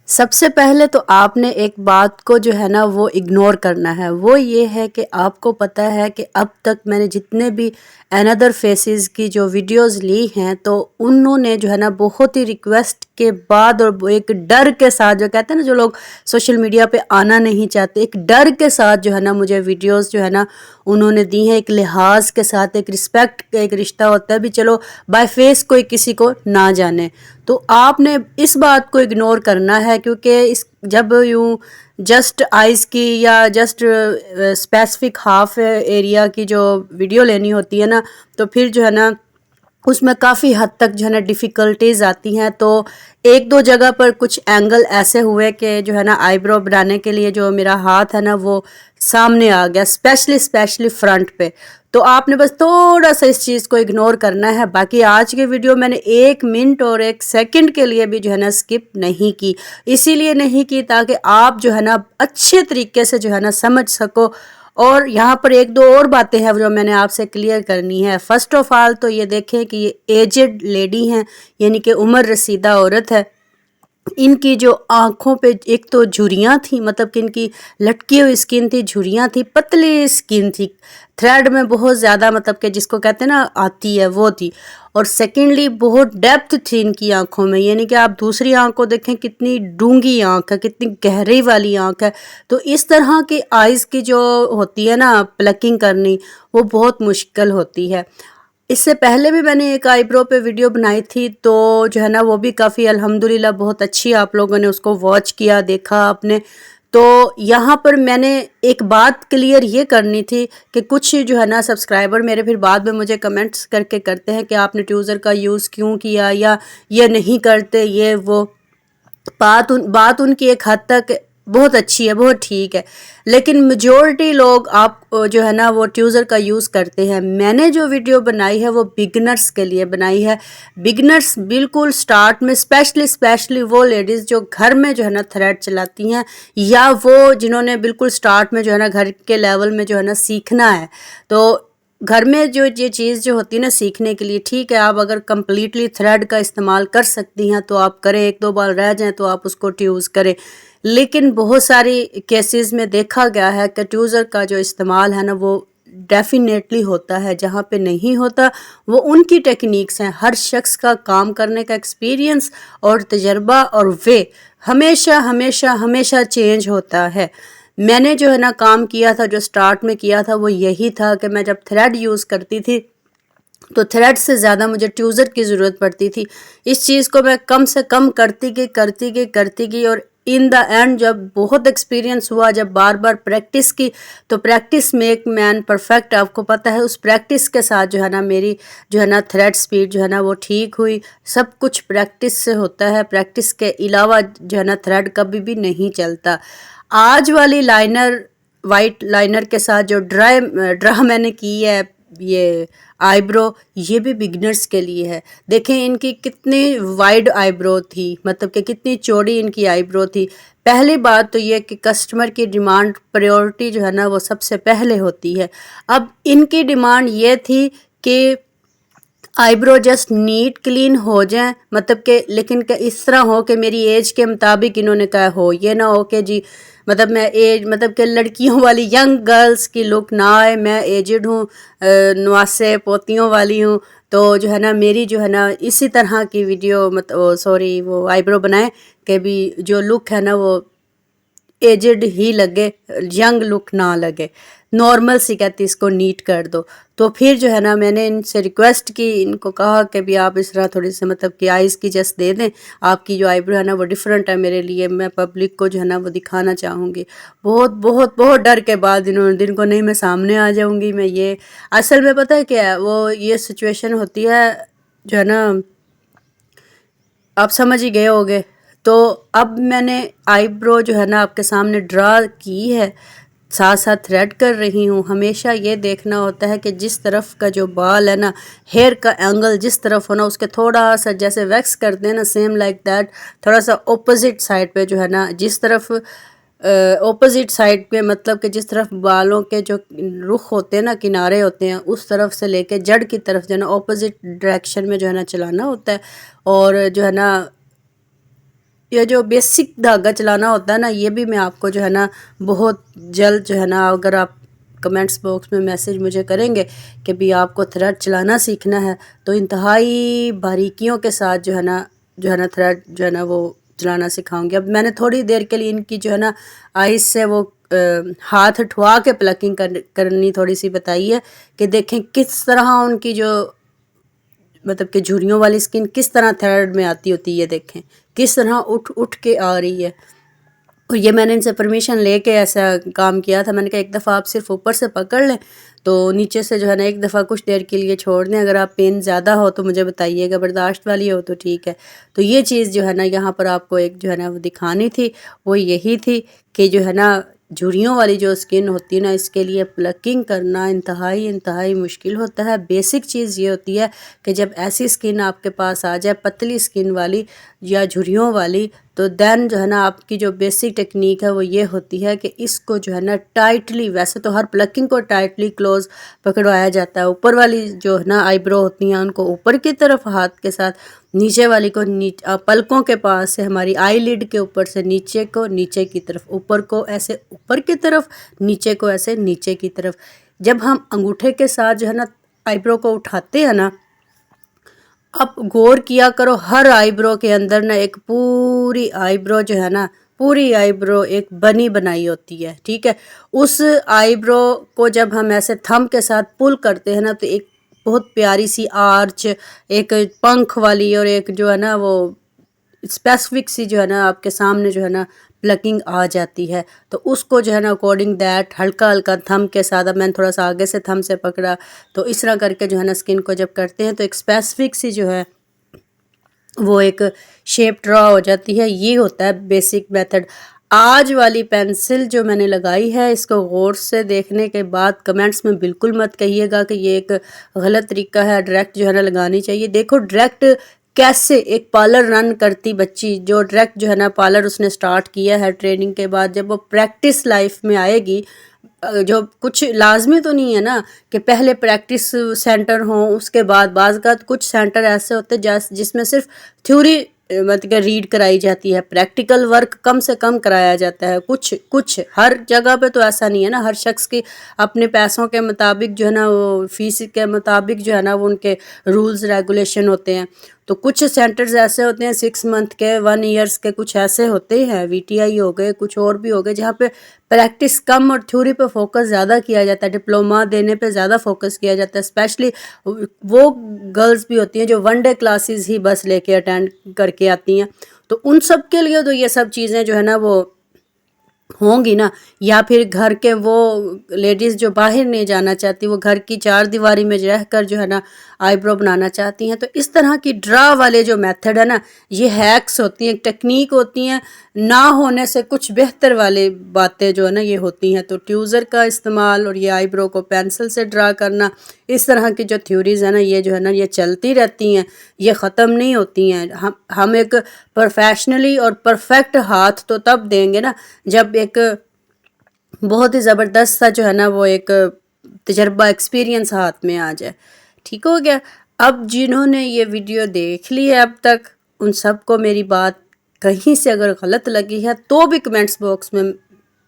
سب سے پہلے تو آپ نے ایک بات کو جو ہے نا وہ اگنور کرنا ہے، وہ یہ ہے کہ آپ کو پتہ ہے کہ اب تک میں نے جتنے بھی انادر فیسز کی جو ویڈیوز لی ہیں تو انہوں نے جو ہے نا بہت ہی ریکویسٹ کے بعد اور ایک ڈر کے ساتھ، جو کہتے ہیں نا جو لوگ سوشل میڈیا پہ آنا نہیں چاہتے، ایک ڈر کے ساتھ جو ہے نا مجھے ویڈیوز جو ہے نا انہوں نے دی ہیں، ایک لحاظ کے ساتھ، ایک رسپیکٹ کا ایک رشتہ ہوتا ہے بھی، چلو بائی فیس کوئی کسی کو نہ جانے، تو آپ نے اس بات کو اگنور کرنا ہے کیونکہ جب یوں جسٹ آئز کی یا جسٹ اسپیسیفک ہاف ایریا کی جو ویڈیو لینی ہوتی ہے نا تو پھر جو ہے نا اس میں کافی حد تک جو ہے نا ڈیفیکلٹیز آتی ہیں، تو ایک دو جگہ پر کچھ اینگل ایسے ہوئے کہ جو ہے نا آئی برو بنانے کے لیے جو میرا ہاتھ ہے نا وہ سامنے آ گیا، اسپیشلی فرنٹ پہ، تو آپ نے بس تھوڑا سا اس چیز کو اگنور کرنا ہے۔ باقی آج کے ویڈیو میں نے 1 منٹ اور 1 سیکنڈ کے لیے بھی جو ہے نا سکپ نہیں کی، اسی لیے نہیں کی تاکہ آپ جو ہے نا اچھے طریقے سے جو ہے نا سمجھ سکو۔ اور یہاں پر ایک دو اور باتیں ہیں جو میں نے آپ سے کلیئر کرنی ہے۔ فرسٹ آف آل تو یہ دیکھیں کہ یہ ایجڈ لیڈی ہیں، یعنی کہ عمر رسیدہ عورت ہے، ان کی جو آنکھوں پہ ایک تو جھریاں تھیں، مطلب کہ ان کی لٹکی ہوئی اسکن تھی، جھریاں تھی، پتلی اسکن تھی، تھریڈ میں بہت زیادہ مطلب کہ جس کو کہتے ہیں نا آتی ہے وہ تھی، اور سیکنڈلی بہت ڈیپتھ تھی ان کی آنکھوں میں، یعنی کہ آپ دوسری آنکھ کو دیکھیں کتنی ڈونگی آنکھ ہے، کتنی گہرائی والی آنکھ ہے، تو اس طرح کی آئز کی جو ہوتی ہے نا پلکنگ کرنی وہ بہت مشکل ہوتی ہے۔ اس سے پہلے بھی میں نے ایک آئی برو پہ ویڈیو بنائی تھی تو جو ہے نا وہ بھی کافی الحمدللہ بہت اچھی آپ لوگوں نے اس کو واچ کیا، دیکھا آپ نے۔ تو یہاں پر میں نے ایک بات کلیئر یہ کرنی تھی کہ کچھ جو ہے نا سبسکرائبر میرے پھر بعد میں مجھے کمنٹس کر کے کرتے ہیں کہ آپ نے ٹیوزر کا یوز کیوں کیا یا یہ نہیں کرتے، یہ وہ بات ان کی ایک حد تک بہت اچھی ہے، بہت ٹھیک ہے، لیکن میجورٹی لوگ آپ جو ہے نا وہ ٹیوزر کا یوز کرتے ہیں۔ میں نے جو ویڈیو بنائی ہے وہ بگنرز کے لیے بنائی ہے، بگنرز بالکل سٹارٹ میں، اسپیشلی وہ لیڈیز جو گھر میں جو ہے نا تھریڈ چلاتی ہیں یا وہ جنہوں نے بالکل سٹارٹ میں جو ہے نا گھر کے لیول میں جو ہے نا سیکھنا ہے، تو گھر میں جو یہ چیز جو ہوتی ہے نا سیکھنے کے لیے ٹھیک ہے، آپ اگر کمپلیٹلی تھریڈ کا استعمال کر سکتی ہیں تو آپ کریں، ایک دو بار رہ جائیں تو آپ اس کو ٹیوز کریں، لیکن بہت ساری کیسز میں دیکھا گیا ہے کہ ٹیوزر کا جو استعمال ہے نا وہ ڈیفینیٹلی ہوتا ہے، جہاں پہ نہیں ہوتا وہ ان کی ٹیکنیکس ہیں، ہر شخص کا کام کرنے کا ایکسپیرینس اور تجربہ اور وے ہمیشہ چینج ہوتا ہے۔ میں نے جو ہے نا کام کیا تھا، جو سٹارٹ میں کیا تھا وہ یہی تھا کہ میں جب تھریڈ یوز کرتی تھی تو تھریڈ سے زیادہ مجھے ٹیوزر کی ضرورت پڑتی تھی، اس چیز کو میں کم سے کم کرتی گئی اور ان دا اینڈ جب بہت ایکسپیرینس ہوا، جب بار بار پریکٹس کی تو پریکٹس میک مین پرفیکٹ، آپ کو پتہ ہے، اس پریکٹس کے ساتھ جو ہے نا میری جو ہے نا تھریڈ سپیڈ جو ہے نا وہ ٹھیک ہوئی۔ سب کچھ پریکٹس سے ہوتا ہے، پریکٹس کے علاوہ جو ہے نا تھریڈ کبھی بھی نہیں چلتا۔ آج والی وائٹ لائنر کے ساتھ جو ڈرا میں نے کی ہے یہ آئی برو، یہ بھی بگنرز کے لیے ہے۔ دیکھیں ان کی کتنی وائڈ آئی برو تھی، مطلب کہ کتنی چوڑی ان کی آئی برو تھی۔ پہلی بات تو یہ کہ کسٹمر کی ڈیمانڈ پریورٹی جو ہے نا وہ سب سے پہلے ہوتی ہے۔ اب ان کی ڈیمانڈ یہ تھی کہ آئی برو جسٹ نیٹ کلین ہو جائیں، مطلب کہ لیکن کہ اس طرح ہو کہ میری ایج کے مطابق انہوں نے کہا ہو، یہ نہ ہو کہ جی مطلب کہ لڑکیوں والی ینگ گرلز کی لک نہ آئے، میں ایجڈ ہوں، نواسے پوتیوں والی ہوں، تو جو ہے نا میری جو ہے نا اسی طرح کی ویڈیو وہ آئی برو بنائیں کہ بھی جو لک ہے نا وہ ایجڈ ہی لگے، ینگ لک نہ لگے، نارمل سی کہتی اس کو نیٹ کر دو۔ تو پھر جو ہے نا میں نے ان سے ریکویسٹ کی، ان کو کہا کہ بھی آپ اس طرح تھوڑی سی مطلب کہ آئز کی جسٹ دے دیں، آپ کی جو آئی برو ہے نا وہ ڈیفرنٹ ہے میرے لیے، میں پبلک کو جو ہے نا وہ دکھانا چاہوں گی۔ بہت ڈر کے بعد انہوں نے دن کو نہیں میں سامنے آ جاؤں گی، میں یہ اصل میں پتہ ہے کیا ہے، وہ یہ سچویشن ہوتی ہے جو ہے نا آپ سمجھ ہی گئے ہوگے۔ تو اب میں نے آئی برو جو ہے نا آپ کے سامنے ڈرا کی ہے، ساتھ ساتھ تھریڈ کر رہی ہوں۔ ہمیشہ یہ دیکھنا ہوتا ہے کہ جس طرف کا جو بال ہے نا، ہیئر کا اینگل جس طرف ہونا، اس کے تھوڑا سا جیسے ویکس کرتے ہیں نا، سیم لائک دیٹ، تھوڑا سا اپوزٹ سائڈ پہ جو ہے نا، جس طرف اپوزٹ سائڈ پہ مطلب کہ جس طرف بالوں کے جو رخ ہوتے ہیں نا، کنارے ہوتے ہیں، اس طرف سے لے کے جڑ کی طرف جو ہے نا اپوزٹ ڈائریکشن میں جو ہے نا چلانا ہوتا ہے، اور جو ہے نا یہ جو بیسک دھاگا چلانا ہوتا ہے نا، یہ بھی میں آپ کو جو ہے نا بہت جلد جو ہے نا، اگر آپ کمنٹس باکس میں میسج مجھے کریں گے کہ بھی آپ کو تھریڈ چلانا سیکھنا ہے، تو انتہائی باریکیوں کے ساتھ جو ہے نا تھریڈ جو ہے نا وہ چلانا سکھاؤں گی۔ اب میں نے تھوڑی دیر کے لیے ان کی جو ہے نا آئس سے وہ ہاتھ اٹھوا کے پلکنگ کرنی تھوڑی سی بتائی ہے، کہ دیکھیں کس طرح ان کی جو مطلب کہ جھریوں والی سکن کس طرح تھریڈ میں آتی ہوتی ہے، یہ دیکھیں کس طرح اٹھ کے آ رہی ہے۔ اور یہ میں نے ان سے پرمیشن لے کے ایسا کام کیا تھا، میں نے کہا ایک دفعہ آپ صرف اوپر سے پکڑ لیں تو نیچے سے جو ہے نا ایک دفعہ کچھ دیر کے لیے چھوڑ دیں، اگر آپ پین زیادہ ہو تو مجھے بتائیے گا، برداشت والی ہو تو ٹھیک ہے۔ تو یہ چیز جو ہے نا یہاں پر آپ کو ایک جو ہے نا وہ دکھانی تھی، وہ یہی تھی کہ جو ہے نا جھریوں والی جو سکن ہوتی ہے نا، اس کے لیے پلکنگ کرنا انتہائی مشکل ہوتا ہے۔ بیسک چیز یہ ہوتی ہے کہ جب ایسی سکن آپ کے پاس آ جائے، پتلی سکن والی یا جھریوں والی، تو دین جو ہے نا آپ کی جو بیسک ٹیکنیک ہے وہ یہ ہوتی ہے کہ اس کو جو ہے نا ٹائٹلی، ویسے تو ہر پلکنگ کو ٹائٹلی کلوز پکڑوایا جاتا ہے، اوپر والی جو ہے نا آئی برو ہوتی ہیں ان کو اوپر کی طرف ہاتھ کے ساتھ، نیچے والی کو پلکوں کے پاس سے ہماری آئی لڈ کے اوپر سے نیچے کو، نیچے کی طرف اوپر کو ایسے اوپر کی طرف، نیچے کو ایسے نیچے کی طرف۔ جب ہم انگوٹھے کے ساتھ جو ہے نا آئی برو کو اٹھاتے ہیں نا، اب غور کیا کرو ہر آئی برو کے اندر نا ایک پوری آئی برو جو ہے نا، پوری آئی برو ایک بنی بنائی ہوتی ہے، ٹھیک ہے۔ اس آئی برو کو جب ہم ایسے تھم کے ساتھ پل کرتے ہیں نا، تو ایک بہت پیاری سی آرچ، ایک پنکھ والی اور ایک جو ہے نا وہ اسپیسیفک سی جو ہے نا آپ کے سامنے جو ہے نا پلکنگ آ جاتی ہے۔ تو اس کو جو ہے نا اکارڈنگ دیٹ ہلکا ہلکا تھم کے ساتھ، اب میں نے تھوڑا سا آگے سے تھم سے پکڑا، تو اس طرح کر کے جو ہے نا سکن کو جب کرتے ہیں تو ایک اسپیسیفک سی جو ہے وہ ایک شیپ ڈرا ہو جاتی ہے۔ یہ ہوتا ہے بیسک میتھڈ۔ آج والی پینسل جو میں نے لگائی ہے، اس کو غور سے دیکھنے کے بعد کمنٹس میں بالکل مت کہیے گا کہ یہ ایک غلط طریقہ ہے، ڈائریکٹ جو ہے نا لگانی چاہیے۔ دیکھو ڈائریکٹ کیسے ایک پارلر رن کرتی بچی جو ڈائریکٹ جو ہے نا پارلر اس نے سٹارٹ کیا ہے ٹریننگ کے بعد، جب وہ پریکٹس لائف میں آئے گی، جو کچھ لازمی تو نہیں ہے نا کہ پہلے پریکٹس سینٹر ہوں، اس کے بعد بعض اوقات کچھ سینٹر ایسے ہوتے ہیں جس میں صرف تھیوری مطلب کہ ریڈ کرائی جاتی ہے، پریکٹیکل ورک کم سے کم کرایا جاتا ہے۔ کچھ ہر جگہ پہ تو ایسا نہیں ہے نا، ہر شخص کی اپنے پیسوں کے مطابق جو ہے نا وہ فیس کے مطابق جو ہے نا وہ ان کے رولز ریگولیشن ہوتے ہیں۔ تو کچھ سینٹرز ایسے ہوتے ہیں 6 منتھ کے، 1 ایئرس کے، کچھ ایسے ہوتے ہیں، وی ٹی آئی ہو گئے، کچھ اور بھی ہو گئے، جہاں پہ پریکٹس کم اور تھیوری پہ فوکس زیادہ کیا جاتا ہے، ڈپلومہ دینے پہ زیادہ فوکس کیا جاتا ہے۔ اسپیشلی وہ گرلز بھی ہوتی ہیں جو 1 ڈے کلاسز ہی بس لے کے اٹینڈ کر کے آتی ہیں، تو ان سب کے لیے تو یہ سب چیزیں جو ہے نا وہ ہوں گی نا۔ یا پھر گھر کے وہ لیڈیز جو باہر نہیں جانا چاہتی، وہ گھر کی 4 دیواری میں رہ کر جو ہے نا آئی برو بنانا چاہتی ہیں، تو اس طرح کی ڈرا والے جو میتھڈ ہے نا، یہ ہیکس ہوتی ہیں، ٹیکنیک ہوتی ہیں، نہ ہونے سے کچھ بہتر والے باتیں جو ہے نا یہ ہوتی ہیں۔ تو ٹیوزر کا استعمال اور یہ آئی برو کو پینسل سے ڈرا کرنا، اس طرح کی جو تھیوریز ہیں نا یہ جو ہے نا یہ چلتی رہتی ہیں، یہ ختم نہیں ہوتی ہیں۔ ہم ایک پروفیشنلی اور پرفیکٹ ہاتھ تو تب دیں گے نا جب ایک بہت ہی زبردست سا جو ہے نا وہ ایک تجربہ ایکسپیرینس ہاتھ میں آ جائے۔ ٹھیک ہو گیا۔ اب جنہوں نے یہ ویڈیو دیکھ لی ہے اب تک، ان سب کو میری بات کہیں سے اگر غلط لگی ہے تو بھی کمنٹس باکس میں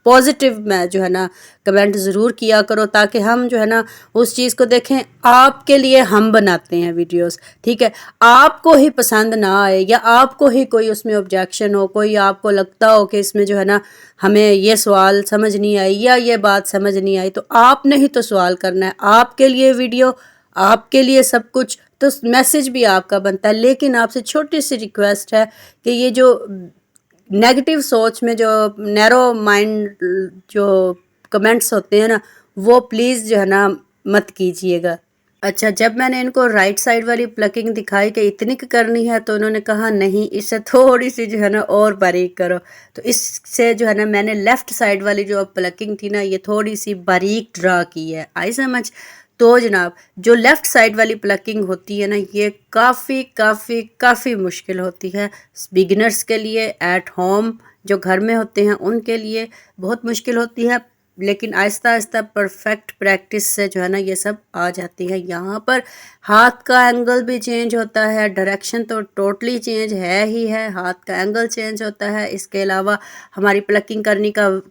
پازیٹیو میں جو ہے نا کمنٹ ضرور کیا کرو، تاکہ ہم جو ہے نا اس چیز کو دیکھیں۔ آپ کے لیے ہم بناتے ہیں ویڈیوز، ٹھیک ہے۔ آپ کو ہی پسند نہ آئے یا آپ کو ہی کوئی اس میں آبجیکشن ہو، کوئی آپ کو لگتا ہو کہ اس میں جو ہے نا ہمیں یہ سوال سمجھ نہیں آئی یا یہ بات سمجھ نہیں آئی، تو آپ نے ہی تو سوال کرنا ہے۔ آپ کے لیے ویڈیو، آپ کے لیے سب کچھ، تو میسج بھی آپ کا بنتا ہے۔ لیکن آپ سے چھوٹی سی ریکویسٹ ہے کہ یہ جو نیگیٹو سوچ میں جو نیرو مائنڈ جو کمنٹس ہوتے ہیں نا، وہ پلیز جو ہے نا مت کیجئے گا۔ اچھا، جب میں نے ان کو رائٹ سائڈ والی پلکنگ دکھائی کہ اتنی کرنی ہے، تو انہوں نے کہا نہیں، اس سے تھوڑی سی جو ہے نا اور باریک کرو۔ تو اس سے جو ہے نا میں نے لیفٹ سائڈ والی جو پلکنگ تھی نا یہ تھوڑی سی باریک ڈرا کی ہے، آئی سمجھ؟ تو جناب جو لیفٹ سائڈ والی پلکنگ ہوتی ہے نا یہ کافی مشکل ہوتی ہے بگنرز کے لیے، ایٹ ہوم جو گھر میں ہوتے ہیں ان کے لیے بہت مشکل ہوتی ہے۔ لیکن آہستہ آہستہ پرفیکٹ پریکٹس سے جو ہے نا یہ سب آ جاتی ہے۔ یہاں پر ہاتھ کا اینگل بھی چینج ہوتا ہے، ڈائریکشن تو ٹوٹلی چینج ہے ہی ہے، ہاتھ کا اینگل چینج ہوتا ہے، اس کے علاوہ ہماری پلکنگ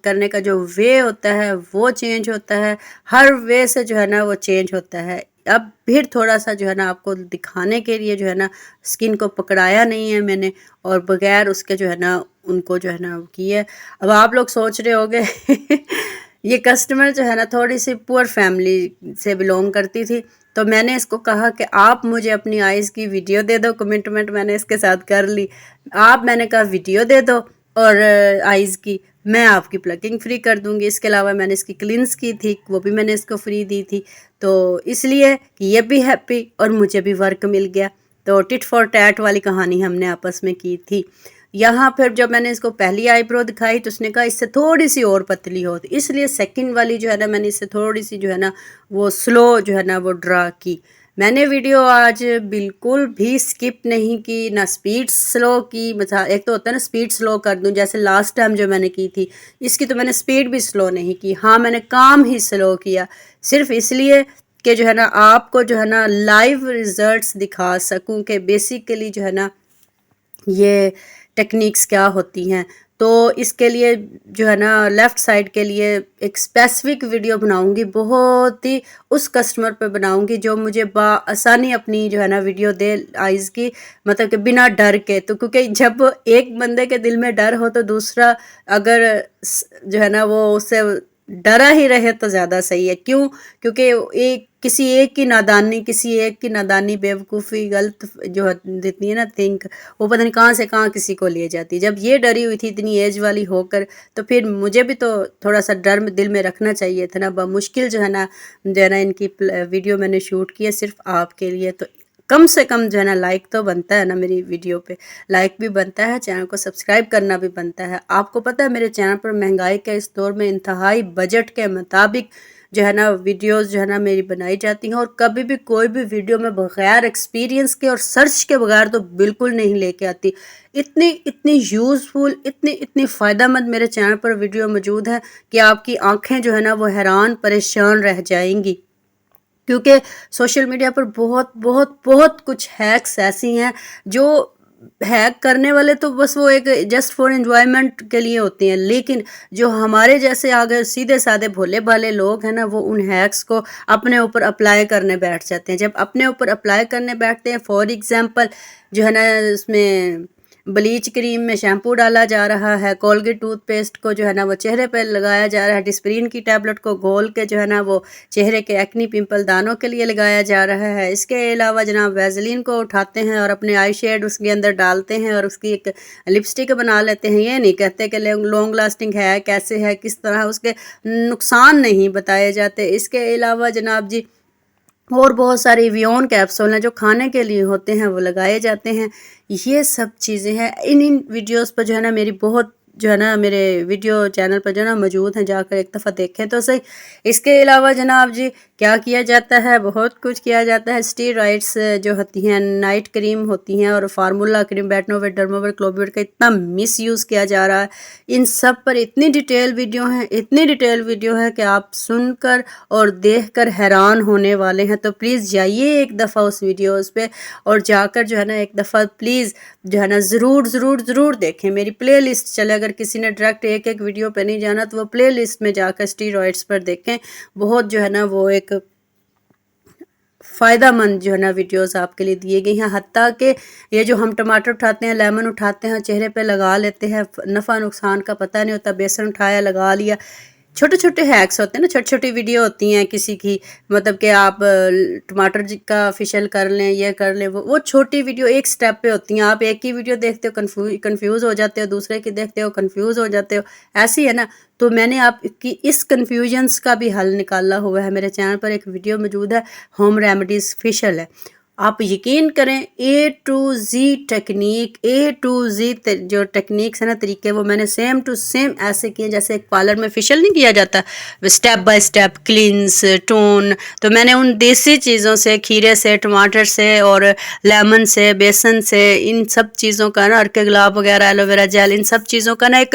کرنے کا جو وے ہوتا ہے وہ چینج ہوتا ہے، ہر وے سے جو ہے نا وہ چینج ہوتا ہے۔ اب پھر تھوڑا سا جو ہے نا آپ کو دکھانے کے لیے جو ہے نا سکن کو پکڑایا نہیں ہے میں نے، اور بغیر اس کے جو ہے نا ان کو جو ہے نا کی ہے۔ اب آپ لوگ سوچ رہے ہوگے یہ کسٹمر جو ہے نا تھوڑی سی پور فیملی سے بلونگ کرتی تھی، تو میں نے اس کو کہا کہ آپ مجھے اپنی آئیز کی ویڈیو دے دو، کمنٹمنٹ میں نے اس کے ساتھ کر لی، میں نے کہا ویڈیو دے دو اور آئیز کی میں آپ کی پلکنگ فری کر دوں گی۔ اس کے علاوہ میں نے اس کی کلینس کی تھی، وہ بھی میں نے اس کو فری دی تھی، تو اس لیے کہ یہ بھی ہیپی اور مجھے بھی ورک مل گیا، تو ٹٹ فار ٹیٹ والی کہانی ہم نے آپس میں کی تھی۔ یہاں پھر جب میں نے اس کو پہلی آئی برو دکھائی تو اس نے کہا اس سے تھوڑی سی اور پتلی ہو، اس لیے سیکنڈ والی جو ہے نا میں نے اس سے تھوڑی سی جو ہے نا وہ سلو جو ہے نا وہ ڈرا کی۔ میں نے ویڈیو آج بالکل بھی سکپ نہیں کی، نہ سپیڈ سلو کی، ایک تو ہوتا ہے نا سپیڈ سلو کر دوں جیسے لاسٹ ٹائم جو میں نے کی تھی، اس کی تو میں نے سپیڈ بھی سلو نہیں کی، ہاں میں نے کام ہی سلو کیا، صرف اس لیے کہ جو ہے نا آپ کو جو ہے نا لائیو ریزلٹس دکھا سکوں کہ بیسیکلی جو ہے نا یہ ٹیکنیکس کیا ہوتی ہیں۔ تو اس کے لیے جو ہے نا لیفٹ سائڈ کے لیے ایک اسپیسیفک ویڈیو بناؤں گی، بہت ہی اس کسٹمر پہ بناؤں گی جو مجھے بآسانی اپنی جو ہے نا ویڈیو دے آئیز کی، مطلب کہ بنا ڈر کے، تو کیونکہ جب ایک بندے کے دل میں ڈر ہو تو دوسرا اگر جو ہے نا وہ اس سے ڈرا ہی رہے تو زیادہ صحیح ہے۔ کیوں؟ کیونکہ کسی ایک کی نادانی بیوقوفی غلط جو دیتی ہے نا تھنک، وہ پتہ نہیں کہاں سے کہاں کسی کو لے جاتی ہے۔ جب یہ ڈری ہوئی تھی اتنی ایج والی ہو کر، تو پھر مجھے بھی تو تھوڑا سا ڈر دل میں رکھنا چاہیے تھا نا، بمشکل جو ہے نا ان کی ویڈیو میں نے شوٹ کی ہے صرف آپ کے لیے، تو کم سے کم جو ہے نا لائک تو بنتا ہے نا میری ویڈیو پہ، لائک بھی بنتا ہے، چینل کو سبسکرائب کرنا بھی بنتا ہے۔ آپ کو پتہ ہے میرے چینل پر مہنگائی کے اس دور میں انتہائی بجٹ کے مطابق جو ہے نا ویڈیوز جو ہے نا میری بنائی جاتی ہیں، اور کبھی بھی کوئی بھی ویڈیو میں بغیر ایکسپیرینس کے اور سرچ کے بغیر تو بالکل نہیں لے کے آتی۔ اتنی یوزفل، اتنی فائدہ مند میرے چینل پر ویڈیو موجود ہے کہ آپ کی آنکھیں جو ہے نا وہ حیران پریشان رہ جائیں گی، کیونکہ سوشل میڈیا پر بہت کچھ ہیکس ایسی ہیں جو ہیک کرنے والے تو بس وہ ایک جسٹ فار انجوائمنٹ کے لیے ہوتے ہیں، لیکن جو ہمارے جیسے آگے سیدھے سادے بھولے بھالے لوگ ہیں نا وہ ان ہیکس کو اپنے اوپر اپلائی کرنے بیٹھ جاتے ہیں۔ جب اپنے اوپر اپلائی کرنے بیٹھتے ہیں، فار ایگزامپل جو ہے نا اس میں بلیچ کریم میں شیمپو ڈالا جا رہا ہے، کولگیٹ ٹوتھ پیسٹ کو جو ہے نا وہ چہرے پہ لگایا جا رہا ہے، ڈسپرین کی ٹیبلٹ کو گھول کے جو ہے نا وہ چہرے کے ایکنی پمپل دانوں کے لیے لگایا جا رہا ہے، اس کے علاوہ جناب ویزلین کو اٹھاتے ہیں اور اپنے آئی شیڈ اس کے اندر ڈالتے ہیں اور اس کی ایک لپسٹک بنا لیتے ہیں۔ یہ نہیں کہتے کہ لانگ لاسٹنگ ہے، کیسے ہے، کس طرح، اس کے نقصان نہیں بتائے جاتے۔ اس کے علاوہ جناب جی اور بہت ساری ویون کیپسول ہیں جو کھانے کے لیے ہوتے ہیں، وہ لگائے جاتے ہیں۔ یہ سب چیزیں ہیں، ان ویڈیوز پر جو ہے نا میری بہت جو ہے نا میرے ویڈیو چینل پر جو ہے نا موجود ہیں، جا کر ایک دفعہ دیکھیں تو صحیح۔ اس کے علاوہ جناب جی کیا کیا جاتا ہے، بہت کچھ کیا جاتا ہے۔ اسٹیرائڈس جو ہوتی ہیں، نائٹ کریم ہوتی ہیں، اور فارمولا کریم، بیٹنوویٹ، ڈرموویٹ، کلوبیویٹ کا اتنا مس یوز کیا جا رہا ہے۔ ان سب پر اتنی ڈیٹیل ویڈیو ہے کہ آپ سن کر اور دیکھ کر حیران ہونے والے ہیں۔ تو پلیز جائیے ایک دفعہ اس ویڈیوز پہ اور جا کر جو ہے نا ایک دفعہ پلیز جو ہے نا ضرور دیکھیں۔ میری پلے لسٹ چلے، اگر کسی نے ڈائریکٹ ایک ویڈیو پہ نہیں جانا تو وہ پلے لسٹ میں جا کر اسٹیرائڈس پر دیکھیں، بہت جو ہے نا وہ ایک فائدہ مند جو ہے نا ویڈیوز آپ کے لیے دیے گئی ہیں۔ حتیٰ کہ یہ جو ہم ٹماٹر اٹھاتے ہیں، لیمن اٹھاتے ہیں، چہرے پہ لگا لیتے ہیں، نفع نقصان کا پتہ نہیں ہوتا، بیسن اٹھایا لگا لیا، چھوٹے ہیکس ہوتے ہیں نا، چھوٹی ویڈیو ہوتی ہیں کسی کی، مطلب کہ آپ ٹماٹر کا فیشل کر لیں، یہ کر لیں، وہ چھوٹی ویڈیو ایک سٹیپ پہ ہوتی ہیں۔ آپ ایک ہی ویڈیو دیکھتے ہو کنفیوز ہو جاتے ہو، دوسرے کی دیکھتے ہو کنفیوز ہو جاتے ہو، ایسی ہے نا۔ تو میں نے آپ کی اس کنفیوژنس کا بھی حل نکالا ہوا ہے، میرے چینل پر ایک ویڈیو موجود ہے، ہوم ریمیڈیز فیشل ہے۔ آپ یقین کریں A to Z technique, A to Z جو ٹیکنیکس ہیں نا، طریقے، وہ میں نے سیم ٹو سیم ایسے کیے جیسے ایک پارلر میں فیشل نہیں کیا جاتا، step by step, cleanse, tone. تو میں نے ان دیسی چیزوں سے، کھیرے سے، ٹماٹر سے اور لیمن سے، بیسن سے، ان سب چیزوں کا نا، ارکے گلاب وغیرہ، ایلو ویرا جیل، ان سب چیزوں کا نا ایک